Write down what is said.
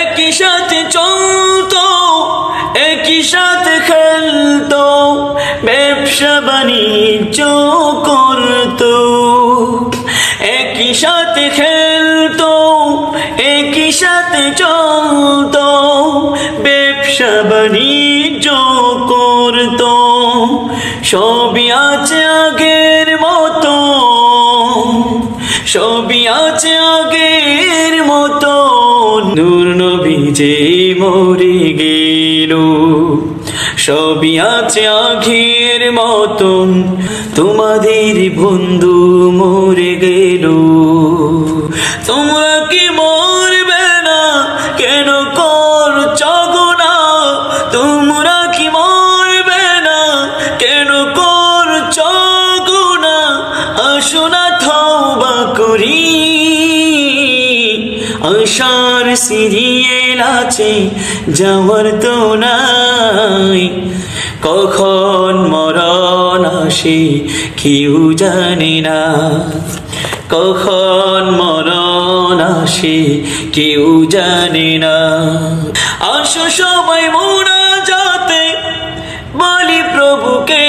একই সাথে চলতো, একই সাথে খেলতো, ব্যবসা বাণিজ্য করতো। একই সাথে খেলতো, একই সাথে চলতো, ব্যবসা বাণিজ্য করতো। সবই আছে আগের মতো, সবই আছে আগের মতো। নূর নবী যে মরে গেল, সবই আছে আগের মতন। তোমাদের বন্ধু মরে গেল, তোমরা কি মরবে না? কেন করছো গুনাহ? তোমরা কি মরবে না? কেন করছো গুনাহ? আসো না তওবা করি, আশার সিরিয়াল আছে, যাওয়ার তো নাই। কখন মরণ আসে কেউ জানে না, কখন মরণ আসে কেউ জানে না। আসো সবাই মুনাজাতে বলি প্রভুকে